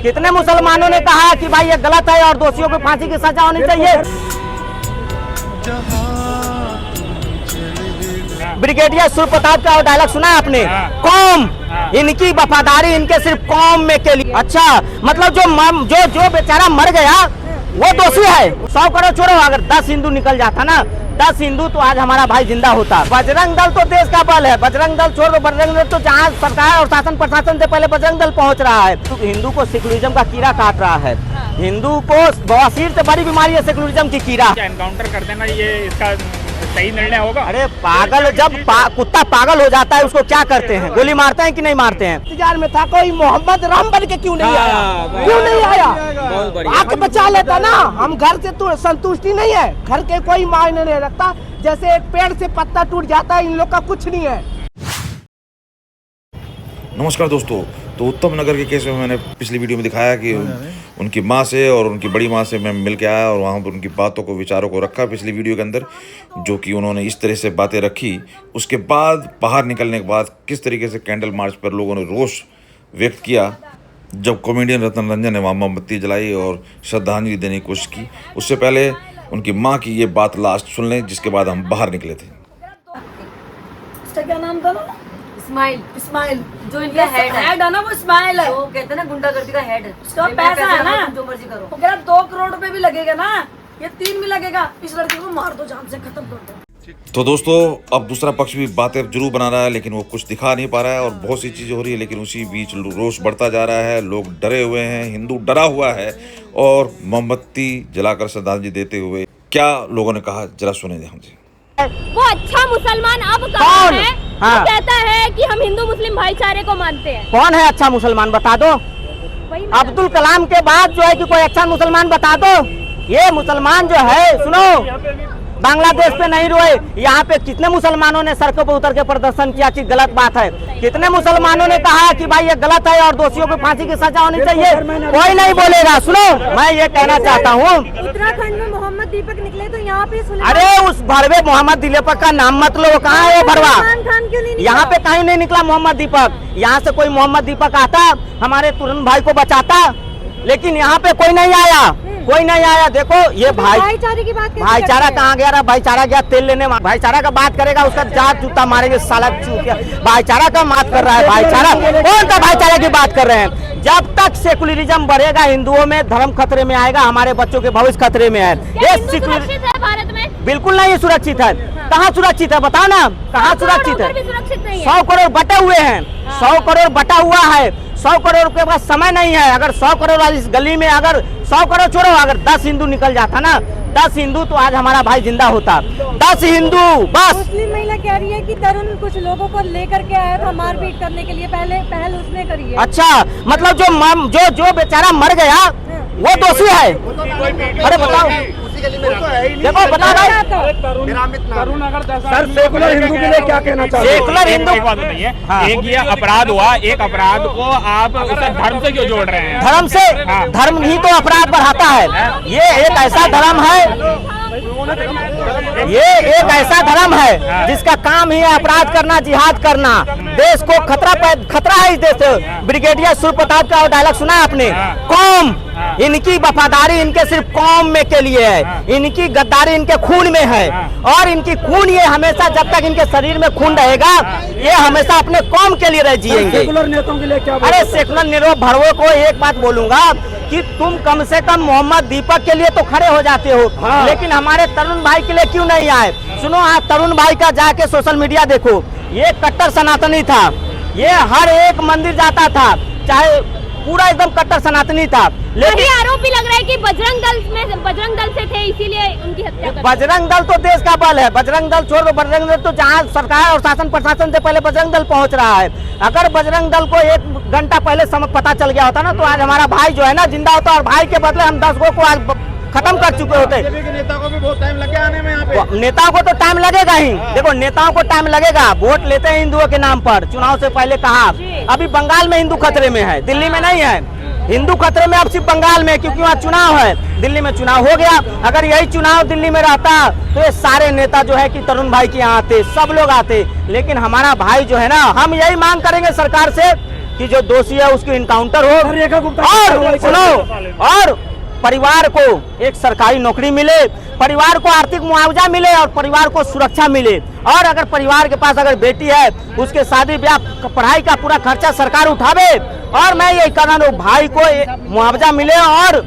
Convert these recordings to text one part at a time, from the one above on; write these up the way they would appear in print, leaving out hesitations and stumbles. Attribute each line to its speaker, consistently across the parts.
Speaker 1: कितने मुसलमानों ने कहा कि भाई ये गलत है और दोषियों को फांसी की सजा होनी चाहिए। ब्रिगेडियर सूर्य प्रताप का डायलॉग सुना है आपने? कौम, इनकी वफादारी इनके सिर्फ कौम में के लिए। अच्छा, मतलब जो बेचारा मर गया वो दोषी है। 100 करोड़ छोड़ो, अगर 10 हिंदू निकल जाता ना, 10 हिंदू, तो आज हमारा भाई जिंदा होता। बजरंग दल तो देश का बल है। बजरंग दल छोड़ दो, बजरंग दल तो जहाँ सरकार और शासन प्रशासन से पहले बजरंग दल पहुँच रहा है। तो हिंदू को सेकुलरिज्म का कीड़ा काट रहा है। हिंदू को बवासीर से बड़ी बीमारी है सेकुलरिज्म की कीड़ा।
Speaker 2: एनकाउंटर कर देना ये इसका सही निर्णय होगा?
Speaker 1: अरे पागल, जब कुत्ता पागल हो जाता है उसको क्या करते हैं? गोली मारते हैं कि नहीं मारते हैं? इंतजार में था कोई मोहम्मद राम बन के क्यों नहीं आया? क्यों नहीं आया? आके बचा लेता ना। हम घर से तो संतुष्टि नहीं है, घर के कोई मायने नहीं रखता। जैसे एक पेड़ से पत्ता टूट जाता है, इन लोग का कुछ नहीं है।
Speaker 3: नमस्कार दोस्तों, तो उत्तम नगर के केस में मैंने पिछली वीडियो में दिखाया कि उनकी माँ से और उनकी बड़ी माँ से मैं मिल के आया और वहाँ पर उनकी बातों को, विचारों को रखा पिछली वीडियो के अंदर, जो कि उन्होंने इस तरह से बातें रखी। उसके बाद बाहर निकलने के बाद किस तरीके से कैंडल मार्च पर लोगों ने रोष व्यक्त किया, जब कॉमेडियन रतन रंजन ने वहाँ मोमबत्ती जलाई और श्रद्धांजलि देने की कोशिश की। उससे पहले उनकी माँ की ये बात लास्ट सुन लें, जिसके बाद हम बाहर निकले थे।
Speaker 4: इसका क्या नाम था ना? इस्माइल जो इनका हेड है ना, वो इस्माइल है। वो कहते हैं ना गुंडागर्दी का हेड है। उसका पैसा है ना, जो मर्जी करो। वो कह रहा 2 करोड़ रुपए भी लगेगा ना, ये 3 भी लगेगा। इस लड़के को मार दो, जान से खत्म कर दो।
Speaker 3: तो दोस्तों, अब दूसरा पक्ष भी बातें जरूर बना रहा है, लेकिन वो कुछ दिखा नहीं पा रहा है और बहुत सी चीज़ें हो रही है। लेकिन उसी बीच रोष बढ़ता जा रहा है, लोग डरे हुए हैं, हिंदू डरा हुआ है और मोमबत्ती जलाकर श्रद्धांजलि देते हुए क्या लोगों ने कहा, जरा सुने दे हमसे।
Speaker 5: वो अच्छा मुसलमान अब कौन है? हाँ। वो कहता है कि हम हिंदू मुस्लिम भाईचारे को मानते हैं।
Speaker 1: कौन है अच्छा मुसलमान, बता दो। अब्दुल कलाम के बाद जो है कि कोई अच्छा मुसलमान बता दो। ये मुसलमान जो है, सुनो, बांग्लादेश पे नहीं रोए, यहाँ पे कितने मुसलमानों ने सड़कों पर उतर के प्रदर्शन किया कि गलत बात है। कितने मुसलमानों ने कहा कि भाई ये गलत है और दोषियों को फांसी की सजा होनी चाहिए। कोई नहीं बोलेगा। सुनो, मैं ये कहना चाहता हूँ,
Speaker 5: उत्तराखंड में मोहम्मद दीपक निकले तो यहाँ पे
Speaker 1: अरे उस भरवे मोहम्मद दीपक का नाम मत लो। कहाँ है वो भरवा? यहाँ पे कहीं नहीं निकला मोहम्मद दीपक। यहाँ से कोई मोहम्मद दीपक आता, हमारे तुरंत भाई को बचाता, लेकिन यहाँ पे कोई नहीं आया, कोई नहीं आया। देखो ये
Speaker 5: भाईचारे की बात,
Speaker 1: भाईचारा कहाँ गया? रहा भाईचारा गया तेल लेने। भाईचारा का बात करेगा उसका जात जूता मारेंगे साला चूतिया। भाईचारा का बात कर रहा है? भाईचारा कौन सा भाईचारा की बात कर रहे हैं? जब तक सेकुलरिज्म बढ़ेगा हिंदुओं में, धर्म खतरे में आएगा, हमारे बच्चों के भविष्य खतरे में है। ये सुरक्षित है भारत में? बिल्कुल नहीं सुरक्षित है। कहाँ सुरक्षित है बताओ ना, कहाँ सुरक्षित है? 100 करोड़ बटे हुए हैं, 100 करोड़ बटा हुआ है। 100 करोड़ के पास समय नहीं है। अगर 100 करोड़ वाली इस गली में, अगर 100 करोड़ छोड़ो, अगर 10 हिंदू निकल जाता ना, 10 हिंदू, तो आज हमारा भाई जिंदा होता। 10 हिंदू बस।
Speaker 5: मुस्लिम महिला कह रही है कि तरुण कुछ लोगों को लेकर के आया था मारपीट करने के लिए, पहल उसने करी है। अच्छा, मतलब जो बेचारा मर गया वो दोषी है? अरे बताओ, देखो बता भाई,
Speaker 2: सर सेकुलर हिंदू के लिए क्या कहना चाहिए?
Speaker 1: सेकुलर हिंदू
Speaker 2: बात नहीं है। एक ये अपराध हुआ, एक अपराध को आप उसे धर्म से क्यों जोड़ रहे हैं?
Speaker 1: धर्म से? धर्म ही तो अपराध बढ़ाता है। ये एक ऐसा धर्म है, ये एक ऐसा धर्म है जिसका काम ही है अपराध करना, जिहाद करना। देश को खतरा है इस देश से। ब्रिगेडियर सूर्य प्रताप का डायलॉग सुना है आपने? कौम, इनकी वफादारी इनके सिर्फ कौम में के लिए है, इनकी गद्दारी इनके खून में है। और इनकी खून, ये हमेशा, जब तक इनके शरीर में खून रहेगा, ये हमेशा अपने कौम के लिए रह जिएंगे।
Speaker 4: सेकुलर नेताओं के लिए क्या?
Speaker 1: अरे सेकुलर नेता भरवों को एक बात बोलूंगा कि तुम कम से कम मोहम्मद दीपक के लिए तो खड़े हो जाते हो, लेकिन हमारे तरुण भाई के लिए क्यों नहीं आए? सुनो, आज तरुण भाई का जाके सोशल मीडिया देखो, ये कट्टर सनातनी था। ये हर एक मंदिर जाता था, चाहे पूरा एकदम कट्टर सनातनी था।
Speaker 5: लेकिन आरोप भी लग रहा है कि बजरंग दल से थे, इसीलिए उनकी हत्या कर।
Speaker 1: बजरंग दल तो देश का बल है। बजरंग दल छोड़ दो, बजरंग दल तो जहाँ सरकार और शासन प्रशासन से पहले बजरंग दल पहुंच रहा है। अगर बजरंग दल को 1 घंटा पहले पता चल गया होता ना, तो आज हमारा भाई जो है ना जिंदा होता, और भाई के बदले हम 10 गो को आज खत्म कर चुके होते।
Speaker 2: नेता को भी बहुत टाइम लग गया आने में यहाँ पे।
Speaker 1: नेताओं को तो टाइम लगेगा ही। देखो नेताओं को टाइम लगेगा, वोट लेते हैं हिंदुओं के नाम पर। चुनाव से पहले कहा, अभी बंगाल में हिंदू खतरे में है, दिल्ली में नहीं है। हिंदू खतरे में अब सिर्फ बंगाल में, क्योंकि वहाँ चुनाव है। दिल्ली में चुनाव हो गया, अगर यही चुनाव दिल्ली में रहता तो ये सारे नेता जो है कि तरुण भाई के यहाँ आते, सब लोग आते। लेकिन हमारा भाई जो है ना, हम यही मांग करेंगे सरकार से कि जो दोषी है उसकी इनकाउंटर हो और सुनो, और परिवार को एक सरकारी नौकरी मिले, परिवार को आर्थिक मुआवजा मिले और परिवार को सुरक्षा मिले। और अगर परिवार के पास अगर बेटी है उसके शादी ब्याह पढ़ाई का पूरा खर्चा सरकार उठावे। और मैं यही कहना हूँ भाई को मुआवजा मिले और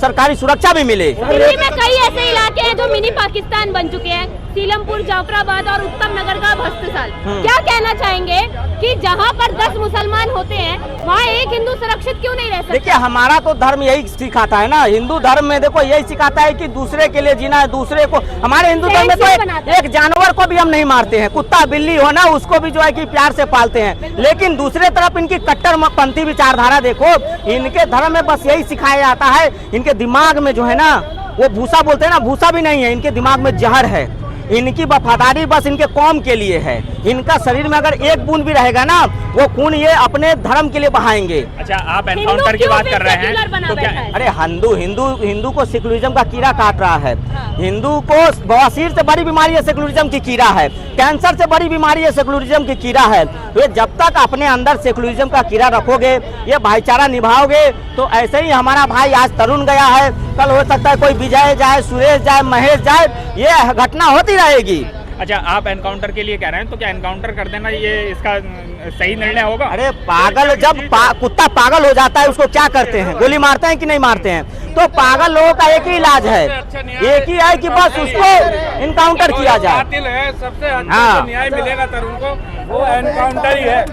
Speaker 1: सरकारी सुरक्षा भी मिले।
Speaker 6: दिल्ली में कई ऐसे इलाके हैं जो मिनी पाकिस्तान बन चुके हैं, सीलमपुर, जाफराबाद और उत्तम नगर का भस्तस्थल। क्या कहना चाहेंगे कि जहां पर 10 मुसलमान होते हैं वहां एक हिंदू सुरक्षित क्यों नहीं रह सकता?
Speaker 1: देखिए हमारा तो धर्म यही सिखाता है ना, हिंदू धर्म में देखो यही सिखाता है कि दूसरे के लिए जीना है, दूसरे को। हमारे हिंदू धर्म में तो एक जानवर को भी हम नहीं मारते हैं, कुत्ता बिल्ली हो ना उसको भी जो है कि प्यार से पालते हैं। लेकिन दूसरे तरफ इनकी कट्टरपंथी विचारधारा देखो, इनके धर्म में बस यही सिखाया जाता है। इनके दिमाग में जो है ना वो भूसा बोलते हैं ना, भूसा भी नहीं है, इनके दिमाग में जहर है। इनकी वफादारी बस इनके कौम के लिए है। इनका शरीर में अगर एक बूंद भी रहेगा ना वो खून ये अपने धर्म के लिए बहाएंगे।
Speaker 2: अच्छा, आप एनकाउंटर की बात कर रहे हैं तो क्या?
Speaker 1: अरे हिंदू को सेकुलरिज्म का कीड़ा काट रहा है। हिंदू को बवासीर से बड़ी बीमारी है सेकुलरिज्म की कीड़ा है, कैंसर से बड़ी बीमारी है सेकुलरिज्म की कीड़ा है। तो जब तक अपने अंदर सेकुलरिज्म का कीड़ा रखोगे, ये भाईचारा निभाओगे, तो ऐसे ही हमारा भाई आज तरुण गया है, कल हो सकता है कोई विजय जाए, सुरेश जाए, महेश जाए, ये घटना होती रहेगी।
Speaker 2: अच्छा, आप एनकाउंटर के लिए कह रहे हैं तो क्या एनकाउंटर कर देना ये इसका सही निर्णय होगा?
Speaker 1: अरे पागल, जब कुत्ता पागल हो जाता है उसको क्या करते हैं, गोली मारते हैं कि नहीं मारते हैं? तो पागल लोगों का एक ही इलाज है, एक ही है कि बस उसको इनकाउंटर किया जाए।
Speaker 7: सबसे अच्छा न्याय मिलेगा तरुण को, वो एनकाउंटर ही है।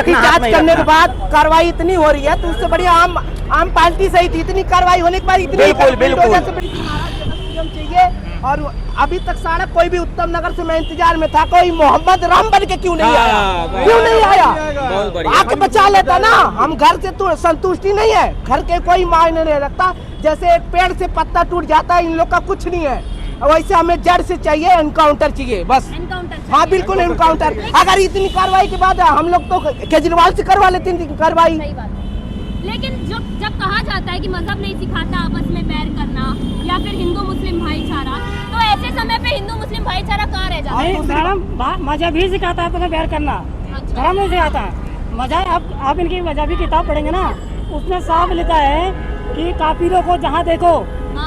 Speaker 1: जांच करने के बाद कार्रवाई इतनी हो रही है तो उससे बढ़िया आम पार्टी सही थी। इतनी कार्रवाई होने के बाद इतनी बिल्कुल चाहिए। और अभी तक सारा कोई भी उत्तम नगर से मैं इंतजार में था, कोई मोहम्मद राम बन के क्यों नहीं आया? क्यों नहीं आया? आके बचा लेता ना। हम घर से तो संतुष्टि नहीं है, घर के कोई मायने नहीं रखता। जैसे एक पेड़ से पत्ता टूट जाता है, इन लोग का कुछ नहीं है, वैसे हमें जड़ से चाहिए, एनकाउंटर चाहिए बस। हाँ बिल्कुल एनकाउंटर। अगर इतनी कार्रवाई के बाद हम लोग तो केजरीवाल से करवा लेते हैं कार्रवाई।
Speaker 6: लेकिन जब कहा जाता है कि मजहब नहीं सिखाता आपस में बैर करना या फिर हिंदू मुस्लिम भाईचारा, तो ऐसे समय पे हिंदू मुस्लिम भाईचारा कहाँ रह जाता है?
Speaker 5: मैडम मजहब ही सिखाता है आपस में बैर करना, धर्म नहीं सिखाता। मजहब आप इनकी मजहबी किताब पढ़ेंगे ना, उसमें साफ लिखा है कि काफिरों को जहाँ देखो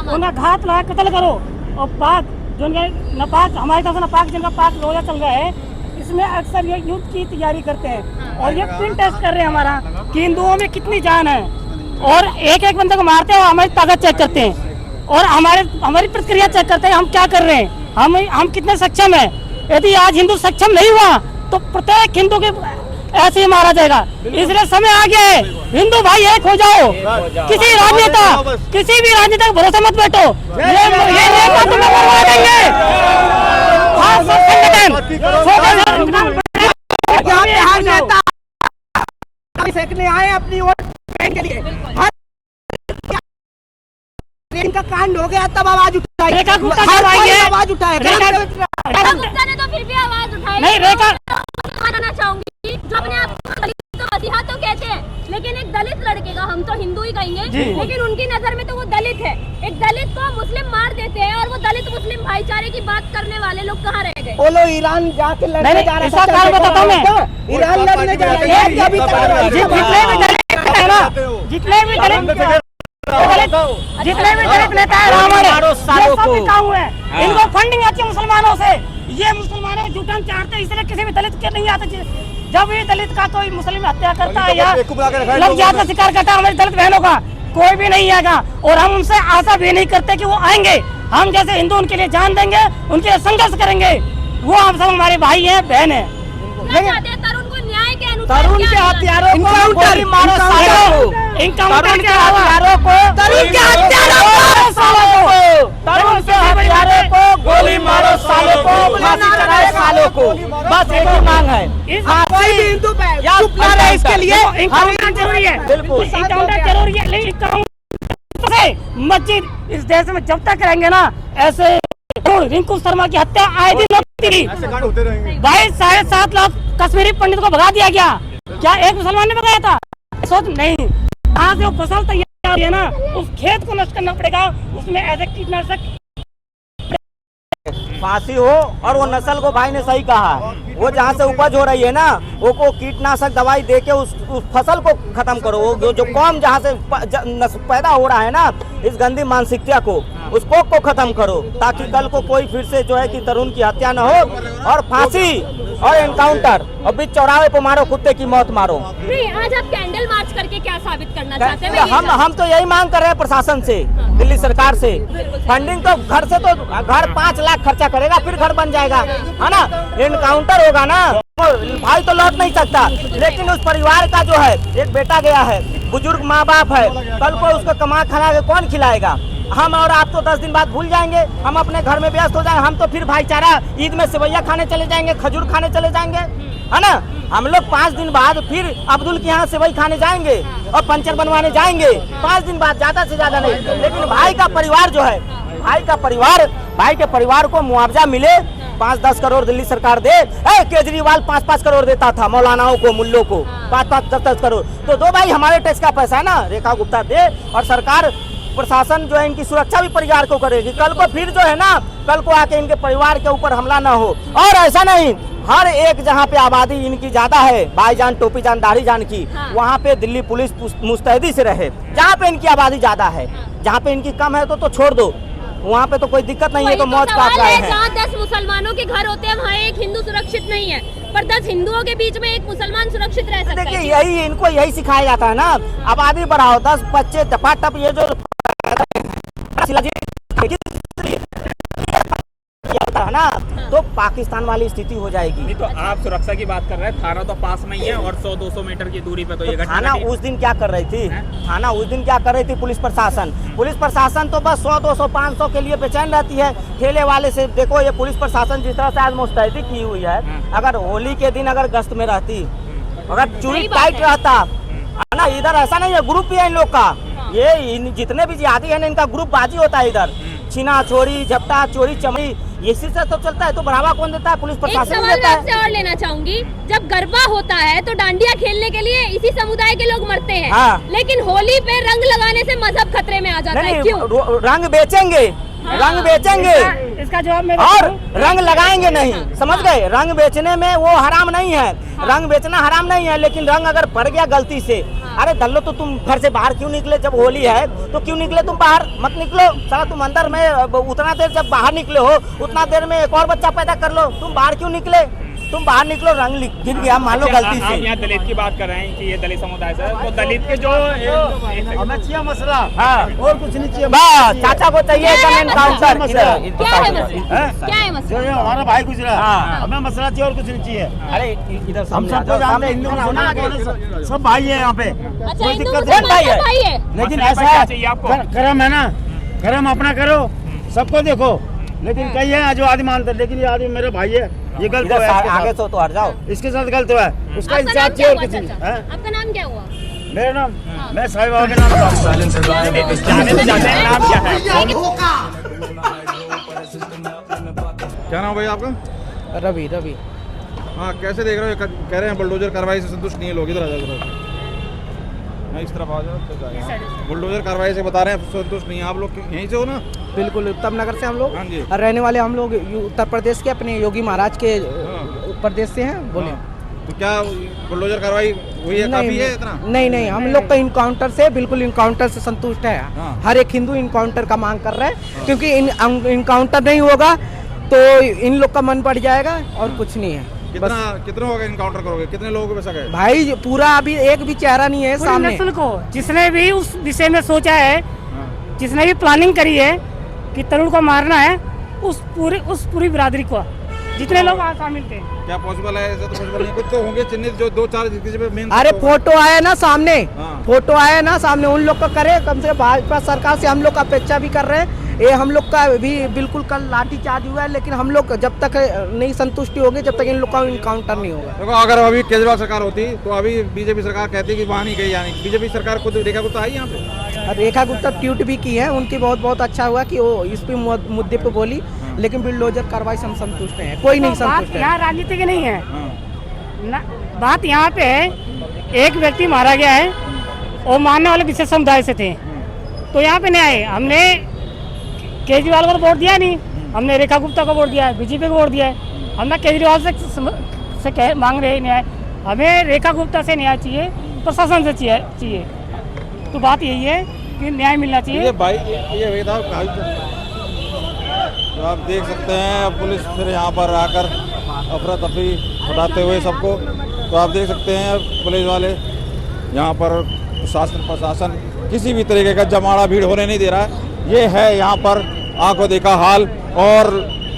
Speaker 5: उनका घात लगा कत्ल करो। और पाक जो नपाक हमारी तरफ से नपाक जिनका पाक रोजा चल रहा है, इसमें अक्सर ये युद्ध की तैयारी करते हैं और ये पिन टेस्ट कर रहे हैं हमारा कि हिंदुओं में कितनी जान है। और एक एक बंदे को मारते हैं और हमारी ताकत चेक करते हैं और हमारी प्रतिक्रिया चेक करते हैं, हम क्या कर रहे हैं, हम कितने सक्षम हैं। यदि आज हिंदू सक्षम नहीं हुआ तो प्रत्येक हिंदू के ऐसे ही मारा जाएगा। इसलिए समय आ गया है, हिंदू भाई एक हो जाओ। किसी भी राजनेता का भरोसा मत बैठो, ये तुम्हें मरवा देंगे।
Speaker 1: सेकने आए अपनी वोट के लिए, इनका कांड हो गया तब आवाज उठाई, आवाज उठाए
Speaker 6: ने तो फिर भी आवाज उठाई।
Speaker 5: नहीं रेखा
Speaker 6: मानना चाहूंगी जो अपने आप को दलित तो मसीहा तो कहते हैं, लेकिन एक दलित लड़के का, हम तो हिंदू ही कहेंगे, लेकिन उनकी नजर में तो वो दलित है। एक दलित को मुस्लिम मार देते हैं और वो दलित मुस्लिम भाईचारे की बात करने वाले लोग कहाँ रह गए?
Speaker 1: बोलो ईरान जाके लड़ने जा रहा है,
Speaker 5: इसका कारण बताता हूँ मैं।
Speaker 1: ईरान लड़ने जा रहा है,
Speaker 5: जितने भी दलित नेता है इनको फंडिंग आती है मुसलमानों से। ये मुसलमानों को जुटान चाहते हैं, इसलिए किसी भी दलित के नहीं आते। जब ये दलित का कोई मुस्लिम हत्या करता है या लग जाता शिकार करता है हमारी दलित बहनों का, कोई भी नहीं आएगा। और हम उनसे आशा भी नहीं करते कि वो आएंगे। हम जैसे हिंदू उनके लिए जान देंगे, उनके लिए संघर्ष करेंगे। वो हम सब हमारे भाई हैं, बहन है।
Speaker 1: तरुण के हथियारों को गोली मारो,
Speaker 5: इनकाउंटर के हथियारों को,
Speaker 1: तरुण के हथियारों को गोली मारो, सालों को फांसी चढ़ाए, सालों को। बस एक ही मांग है, कोई भी हिंदू चुप ना रहे इसके लिए।
Speaker 5: इनकाउंटर जरूरी है, बिल्कुल इनकाउंटर जरूरी है। लेकिन मस्जिद इस देश में जब तक रहेंगे ना, ऐसे रिंकू शर्मा की हत्या आए दिन होती थी। भाई 7.5 लाख कश्मीरी पंडित को भगा दिया गया, क्या एक मुसलमान ने भगाया था? सोच नहीं। आज जो फसल तैयार है ना, उस खेत को नष्ट करना पड़ेगा, उसमें ऐसे कीटनाशक
Speaker 1: फांसी हो। और वो नस्ल को भाई ने सही कहा, वो जहाँ से उपज हो रही है ना, वो को कीटनाशक दवाई देके उस फसल को खत्म करो। वो जो कौम जहाँ से पैदा हो रहा है ना, इस गंदी मानसिकता को, उसको खत्म करो, ताकि कल को कोई फिर से जो है कि तरुण की हत्या न हो। और फांसी और एनकाउंटर, और बीच चौराहे पे मारो, कुत्ते की मौत मारो।
Speaker 6: नहीं, आज आप कैंडल मार्च करके क्या साबित करना चाहते हैं?
Speaker 1: हम तो यही मांग कर रहे हैं प्रशासन से, दिल्ली सरकार से। फंडिंग तो घर से, तो घर 5 लाख खर्चा करेगा फिर घर बन जाएगा, है ना। एनकाउंटर होगा ना, भाई तो लौट नहीं सकता, लेकिन उस परिवार का जो है, एक बेटा गया है, बुजुर्ग माँ बाप है, कल को उसको कमा खाना के कौन खिलाएगा? हम और आप तो 10 दिन बाद भूल जाएंगे, हम अपने घर में व्यस्त हो जाएंगे। हम तो फिर भाईचारा ईद में सेवैया खाने चले जाएंगे, खजूर खाने चले जाएंगे, है ना। हम लोग 5 दिन बाद फिर अब्दुल के यहाँ सेवई खाने जाएंगे और पंचर बनवाने जाएंगे, 5 दिन बाद, ज्यादा से ज्यादा नहीं। लेकिन भाई का परिवार जो है, भाई के परिवार को मुआवजा मिले, 5-10 करोड़ दिल्ली सरकार दे। केजरीवाल 5-5 करोड़ देता था मौलानाओं को, मुल्लों को 5-5-10 करोड़, तो दो भाई, हमारे टैक्स का पैसा है ना, रेखा गुप्ता दे। और सरकार, प्रशासन जो है इनकी सुरक्षा भी परिवार को करेगी। कल को फिर जो है ना, कल को आके इनके परिवार के ऊपर हमला ना हो। और ऐसा नहीं, हर एक जहाँ पे आबादी इनकी ज्यादा है, भाईजान, टोपी जान, दाढ़ी जान की, वहाँ पे दिल्ली पुलिस मुस्तैदी से रहे। जहाँ पे इनकी आबादी ज्यादा है, जहाँ पे इनकी कम है तो छोड़ दो, वहाँ पे तो कोई दिक्कत नहीं है, तो मौज काट रहे हैं।
Speaker 6: जहाँ 10 मुसलमानों के घर होते हैं, वहाँ एक हिंदू सुरक्षित नहीं है, पर 10 हिंदुओं के बीच में एक मुसलमान सुरक्षित रह सकता है।
Speaker 1: देखिए, यही इनको यही सिखाया जाता है ना, आबादी बढ़ाओ, 10 बच्चे टपाटप, ये जो है ना, तो पाकिस्तान वाली स्थिति हो जाएगी।
Speaker 2: नहीं तो आप सुरक्षा की बात कर रहे हैं, थाना तो पास में ही है और 100-200 मीटर की दूरी पे तो ये घटना
Speaker 1: थाना उस दिन क्या कर रही थी? थाना उस दिन क्या कर रही थी? पुलिस प्रशासन तो बस 100, 200, 500 के लिए बेचैन रहती है। ठेले वाले से देखो, ये पुलिस प्रशासन जिस तरह से आज मुस्तैदी की हुई है, अगर होली के दिन अगर गश्त में रहती, अगर चूड़ी टाइट रहता है ना, इधर ऐसा नहीं है, ग्रुप भी है इन लोग का, ये जितने भी जिहादी है ना, इनका ग्रुप बाजी होता है इधर, छीना छोरी, झपटा चोरी, चमड़ी, इसी से तो चलता है। तो बढ़ावा कौन देता है? पुलिस प्रशासन देता है।
Speaker 6: आपसे और लेना चाहूंगी, जब गरबा होता है तो डांडिया खेलने के लिए इसी समुदाय के लोग मरते हैं, लेकिन होली पे रंग लगाने से मजहब खतरे में आ जाता है। क्यों?
Speaker 1: रंग बेचेंगे, रंग बेचेंगे,
Speaker 5: इसका जवाब मैं
Speaker 1: और रंग लगाएंगे नहीं, समझ गए? रंग बेचने में वो हराम नहीं है, रंग बेचना हराम नहीं है, लेकिन रंग अगर पड़ गया गलती से, अरे दल्लो, तो तुम घर से बाहर क्यों निकले? जब होली है तो क्यों निकले? तुम बाहर मत निकलो, साला तुम अंदर में उतना देर जब बाहर निकले हो, उतना देर में एक और बच्चा पैदा कर लो। तुम बाहर क्यों निकले? तुम बाहर निकलो, रंग गिर गया मान लो गलती से।
Speaker 2: आप यहाँ दलित की बात कर रहे हैं कि ये दलित समुदाय से, तो दलित के जो
Speaker 1: हमें चाहिए मसला, हाँ, और कुछ नहीं चाहिए, बस चाचा को चाहिए एनकाउंटर।
Speaker 6: क्या है मसला?
Speaker 8: जो हमारा भाई गुजरा, हमें मसला चाहिए और कुछ नहीं चाहिए।
Speaker 1: अरे इधर
Speaker 8: हम सबको जानते हैं, हिंदू सब भाई है यहाँ पे,
Speaker 6: अच्छा, हिंदू
Speaker 8: दिक्कत
Speaker 6: मुसलमान सब भाई है,
Speaker 8: लेकिन ऐसा है कर्म है ना, कर्म अपना करो, सबको देखो। लेकिन कई है जो आदमी मानते, लेकिन ये आदमी मेरे भाई है, ये गलत हुआ है,
Speaker 1: आगे तो हट जाओ,
Speaker 8: इसके साथ गलत हुआ है, उसका इंसाफ चाहिए और कुछ नहीं।
Speaker 6: आपका नाम क्या हुआ?
Speaker 8: मेरा नाम, मैं साईं बाबा के नाम
Speaker 2: नाम क्या है?
Speaker 9: क्या नाम भाई आपका?
Speaker 10: रवि।
Speaker 9: हाँ, कैसे देख रहे हो? कह रहे हैं बुलडोजर कार्रवाई से संतुष्ट नहीं है लोग, इधर आ जाओ, इस तरफ आ जाओ। बुलडोजर कार्रवाई से बता रहे हैं संतुष्ट नहीं है आप लोग, यहीं से हो ना?
Speaker 10: बिल्कुल, उत्तम नगर से हम लोग
Speaker 9: हाँ जी।
Speaker 10: रहने वाले, हम लोग उत्तर प्रदेश के, अपने योगी महाराज के प्रदेश से हैं। बोले
Speaker 9: तो क्या बुलडोजर कार्रवाई हुई है? काफी है इतना?
Speaker 10: नहीं, हम लोग का इनकाउंटर से, बिल्कुल इनकाउंटर से संतुष्ट है। हर एक हिंदू इनकाउंटर का मांग कर रहा है, क्योंकि इनकाउंटर नहीं होगा तो इन लोग का मन बढ़ जाएगा और कुछ नहीं है।
Speaker 9: कितना होगा इनकाउंटर करोगे? कितने लोगों पे शक है?
Speaker 10: भाई पूरा अभी एक भी चेहरा नहीं है सामने।
Speaker 5: नस्ल को जिसने भी उस विषय में सोचा है, जिसने भी प्लानिंग करी है कि तरुण को मारना है, उस पूरी बिरादरी को, जितने लोग वहाँ शामिल थे।
Speaker 9: क्या पॉसिबल है? ऐसा तो पॉसिबल नहीं, कुछ तो होंगे चिन्हित जो 2-4 किसी पे मेन।
Speaker 10: अरे फोटो आया ना सामने, फोटो आया ना सामने, उन लोग को करे, कम से कम भाजपा सरकार से हम लोग अपेक्षा भी कर रहे हैं। ये हम लोग का भी बिल्कुल कल लाठीचार्ज हुआ है, लेकिन हम लोग जब तक नहीं संतुष्टि होगी, जब तक इन लोग का इनकाउंटर नहीं होगा।
Speaker 9: देखो, अगर अभी केजरीवाल सरकार होती तो अभी बीजेपी सरकार कहती कि वहाँ नहीं गई, यानी बीजेपी सरकार खुद रेखा गुप्ता आई यहाँ पे।
Speaker 10: रेखा गुप्ता ट्वीट भी की है उनकी, बहुत अच्छा हुआ कि वो इस पे मुद्दे पे बोली, लेकिन बुलडोजर कार्रवाई से हम संतुष्ट हैं, कोई नहीं संतुष्ट है।
Speaker 5: यहाँ राजनीति की नहीं है बात, यहाँ पे है एक व्यक्ति मारा गया है, वो मानने वाले विशेष समुदाय से थे, तो यहाँ पे नहीं आए। हमने केजरीवाल को वोट दिया नहीं, हमने रेखा गुप्ता को वोट दिया है, बीजेपी को वोट दिया है। हम ना केजरीवाल से मांग रहे हैं न्याय, हमें रेखा गुप्ता से न्याय चाहिए, प्रशासन से चाहिए। तो बात यही है कि न्याय मिलना चाहिए।
Speaker 9: ये भाई ये तो आप देख सकते हैं पुलिस फिर यहाँ पर आकर अफरा तफरी उठाते हुए सबको, तो आप देख सकते हैं पुलिस वाले यहाँ पर प्रशासन किसी भी तरीके का जमावड़ा भीड़ होने नहीं दे रहा है। ये है यहाँ पर आंखों देखा हाल, और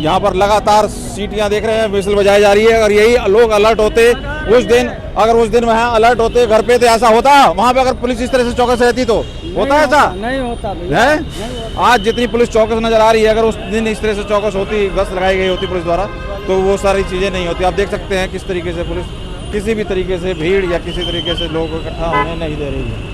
Speaker 9: यहाँ पर लगातार सीटियाँ देख रहे हैं, विसल बजाई जा रही है। और यही लोग अलर्ट होते उस दिन, अगर उस दिन वहाँ अलर्ट होते घर पे, तो ऐसा होता वहाँ पे? अगर पुलिस इस तरह से चौकस रहती तो होता है ऐसा?
Speaker 5: नहीं होता
Speaker 9: है। आज जितनी पुलिस चौकस नजर आ रही है, अगर उस दिन इस तरह से चौकस होती, गश्त लगाई गई होती पुलिस द्वारा, तो वो सारी चीज़ें नहीं होती। आप देख सकते हैं किस तरीके से पुलिस किसी भी तरीके से भीड़ या किसी तरीके से लोगों को इकट्ठा होने नहीं दे रही है।